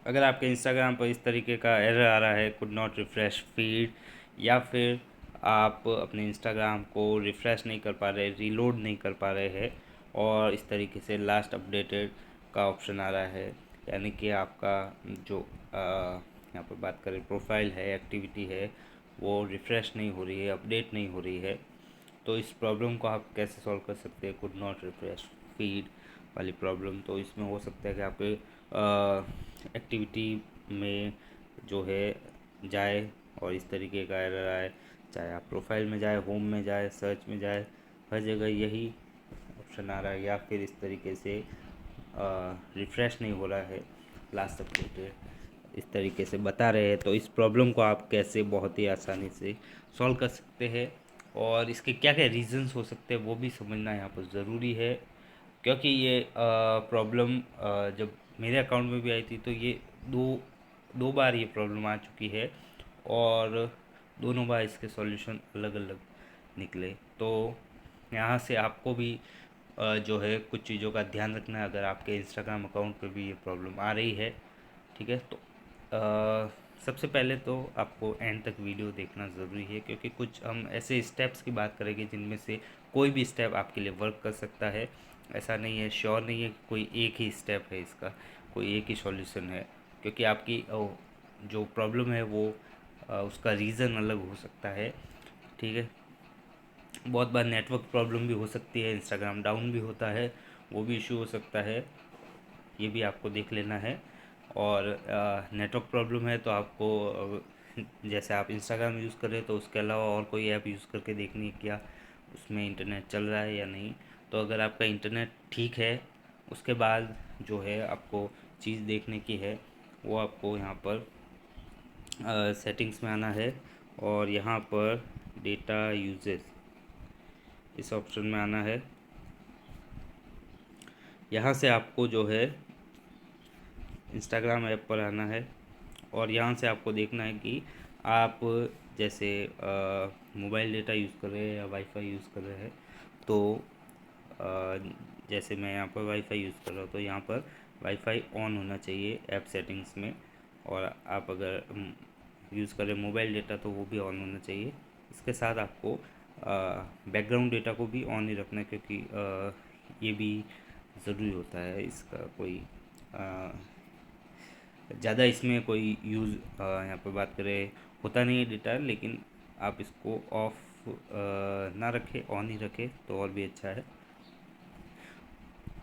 अगर आपके इंस्टाग्राम पर इस तरीके का एरर आ रहा है, कुड नॉट रिफ़्रेश फीड, या फिर आप अपने इंस्टाग्राम को रिफ़्रेश नहीं कर पा रहे, रीलोड नहीं कर पा रहे हैं, और इस तरीके से लास्ट अपडेटेड का ऑप्शन आ रहा है, यानी कि आपका जो यहाँ पर बात करें प्रोफाइल है, एक्टिविटी है, वो रिफ़्रेश नहीं हो रही है, अपडेट नहीं हो रही है, तो इस प्रॉब्लम को आप कैसे सॉल्व कर सकते हैं? कुड नॉट रिफ्रेश फीड वाली प्रॉब्लम, तो इसमें हो सकता है कि आपके एक्टिविटी में जो है जाए और इस तरीके का एरर आए, चाहे आप प्रोफाइल में जाए, होम में जाए, सर्च में जाए, हर जगह यही ऑप्शन आ रहा है, या फिर इस तरीके से रिफ़्रेश नहीं हो रहा है, लास्ट अपडेटेड इस तरीके से बता रहे हैं। तो इस प्रॉब्लम को आप कैसे बहुत ही आसानी से सॉल्व कर सकते हैं, और इसके क्या क्या रीज़न्स हो सकते हैं वो भी समझना यहाँ पर ज़रूरी है, क्योंकि ये प्रॉब्लम जब मेरे अकाउंट में भी आई थी तो ये दो दो बार ये प्रॉब्लम आ चुकी है, और दोनों बार इसके सॉल्यूशन अलग अलग निकले। तो यहाँ से आपको भी जो है कुछ चीज़ों का ध्यान रखना है, अगर आपके इंस्टाग्राम अकाउंट पे भी ये प्रॉब्लम आ रही है। ठीक है, तो सबसे पहले तो आपको एंड तक वीडियो देखना ज़रूरी है, क्योंकि कुछ हम ऐसे स्टेप्स की बात करेंगे जिनमें से कोई भी स्टेप आपके लिए वर्क कर सकता है। ऐसा नहीं है, श्योर नहीं है कि कोई एक ही स्टेप है इसका, कोई एक ही सॉल्यूशन है, क्योंकि आपकी जो प्रॉब्लम है वो उसका रीज़न अलग हो सकता है। ठीक है, बहुत बार नेटवर्क प्रॉब्लम भी हो सकती है, इंस्टाग्राम डाउन भी होता है, वो भी इशू हो सकता है, ये भी आपको देख लेना है। और नेटवर्क प्रॉब्लम है तो आपको जैसे आप इंस्टाग्राम यूज़ कर रहे हो तो उसके अलावा और कोई ऐप यूज़ करके देखनी है क्या उसमें इंटरनेट चल रहा है या नहीं। तो अगर आपका इंटरनेट ठीक है, उसके बाद जो है आपको चीज़ देखने की है, वो आपको यहाँ पर सेटिंग्स में आना है, और यहाँ पर डेटा यूजेस इस ऑप्शन में आना है। यहाँ से आपको जो है इंस्टाग्राम ऐप पर आना है, और यहाँ से आपको देखना है कि आप जैसे मोबाइल डेटा यूज़ कर रहे हैं या वाईफाई यूज़ कर रहे हैं। तो जैसे मैं यहाँ पर वाईफाई यूज़ कर रहा हूँ तो यहाँ पर वाईफाई ऑन होना चाहिए ऐप सेटिंग्स में, और आप अगर यूज़ कर रहे हैं मोबाइल डेटा तो वो भी ऑन होना चाहिए। इसके साथ आपको बैकग्राउंड डेटा को भी ऑन ही रखना है, क्योंकि ये भी ज़रूरी होता है। इसका कोई ज़्यादा इसमें कोई यूज़ यहाँ पर बात करें होता नहीं है डेटा, लेकिन आप इसको ऑफ ना रखें, ऑन ही रखें तो और भी अच्छा है।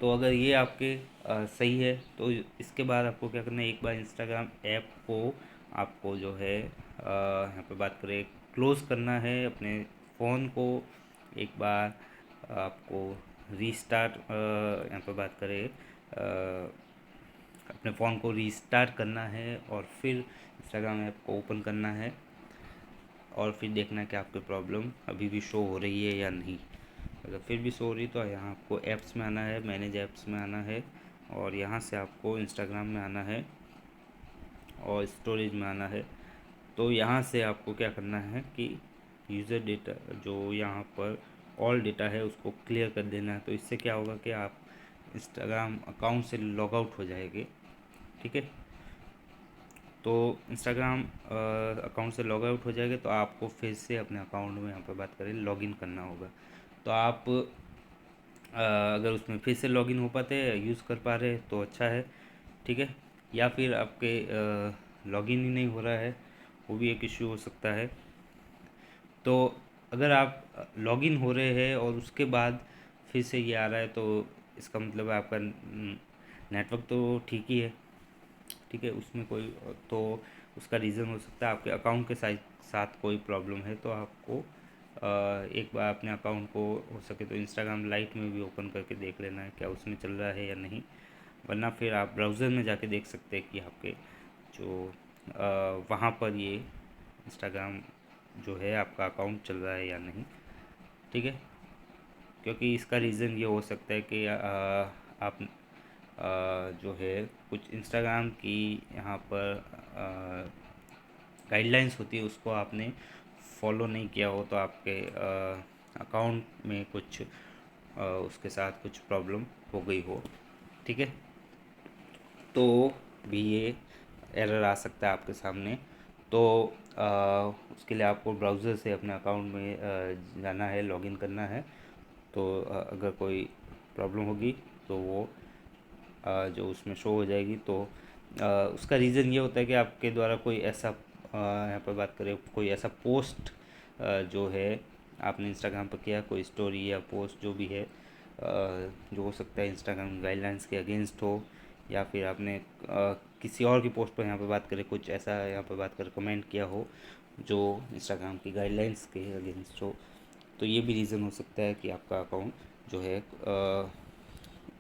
तो अगर ये आपके सही है तो इसके बाद आपको क्या करना है, एक बार इंस्टाग्राम ऐप को आपको जो है यहाँ पे बात करें क्लोज़ करना है अपने फ़ोन को। एक बार आपको रीस्टार्ट यहाँ पे बात करें अपने फ़ोन को रीस्टार्ट करना है, और फिर इंस्टाग्राम ऐप को ओपन करना है, और फिर देखना है कि आपकी प्रॉब्लम अभी भी शो हो रही है या नहीं। अगर फिर भी शो हो रही तो यहाँ आपको ऐप्स में आना है, मैनेज ऐप्स में आना है, और यहाँ से आपको इंस्टाग्राम में आना है और स्टोरेज में आना है। तो यहाँ से आपको क्या करना है कि यूज़र डेटा जो यहाँ पर ऑल डेटा है उसको क्लियर कर देना है। तो इससे क्या होगा कि आप इंस्टाग्राम अकाउंट से लॉग आउट हो जाएंगे। ठीक है, तो इंस्टाग्राम अकाउंट से लॉग आउट हो जाएगा तो आपको फिर से अपने अकाउंट में यहाँ पर बात करें लॉगिन करना होगा। तो आप अगर उसमें फिर से लॉगिन हो पाते हैं, यूज़ कर पा रहे हैं तो अच्छा है। ठीक है, या फिर आपके लॉगिन ही नहीं हो रहा है, वो भी एक इश्यू हो सकता है। तो अगर आप लॉगिन हो रहे हैं और उसके बाद फिर से ये आ रहा है, तो इसका मतलब है आपका नेटवर्क तो ठीक ही है। ठीक है, उसमें कोई तो उसका रीज़न हो सकता है आपके अकाउंट के साथ कोई प्रॉब्लम है। तो आपको एक बार अपने अकाउंट को हो सके तो इंस्टाग्राम लाइट में भी ओपन करके देख लेना है क्या उसमें चल रहा है या नहीं, वरना फिर आप ब्राउज़र में जाके देख सकते हैं कि आपके जो वहाँ पर ये इंस्टाग्राम जो है आपका अकाउंट चल रहा है या नहीं। ठीक है, क्योंकि इसका रीज़न ये हो सकता है कि आप जो है कुछ इंस्टाग्राम की यहाँ पर गाइडलाइंस होती है उसको आपने फॉलो नहीं किया हो, तो आपके अकाउंट में कुछ उसके साथ कुछ प्रॉब्लम हो गई हो। ठीक है, तो भी ये एरर आ सकता है आपके सामने। तो उसके लिए आपको ब्राउज़र से अपने अकाउंट में जाना है, लॉगिन करना है। तो अगर कोई प्रॉब्लम होगी तो वो जो उसमें शो हो जाएगी। तो उसका रीज़न ये होता है कि आपके द्वारा कोई ऐसा यहाँ पर बात करें, कोई ऐसा पोस्ट जो है आपने इंस्टाग्राम पर किया, कोई स्टोरी या पोस्ट जो भी है, जो हो सकता है इंस्टाग्राम गाइडलाइंस के अगेंस्ट हो, या फिर आपने किसी और की पोस्ट पर यहाँ पर बात करें कुछ ऐसा यहाँ पर बात कर कमेंट किया हो जो इंस्टाग्राम की गाइडलाइंस के अगेंस्ट हो। तो ये भी रीज़न हो सकता है कि आपका अकाउंट जो है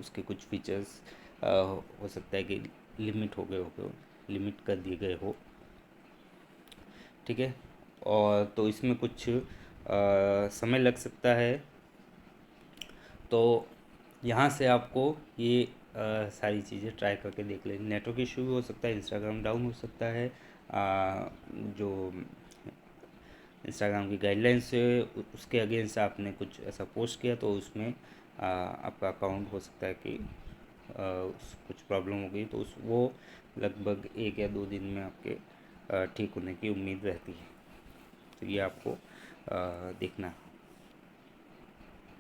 उसके कुछ फीचर्स हो सकता है कि लिमिट लिमिट कर दिए गए हो। ठीक है। और तो इसमें कुछ समय लग सकता है। तो यहाँ से आपको ये सारी चीज़ें ट्राई करके देख लें। नेटवर्क इशू भी हो सकता है, इंस्टाग्राम डाउन हो सकता है, जो इंस्टाग्राम की गाइडलाइंस से उसके अगेंस्ट आपने कुछ ऐसा पोस्ट किया तो उसमें आपका अकाउंट हो सकता है कि कुछ प्रॉब्लम हो गई। तो वो लगभग 1 या 2 दिन में आपके ठीक होने की उम्मीद रहती है। तो ये आपको देखना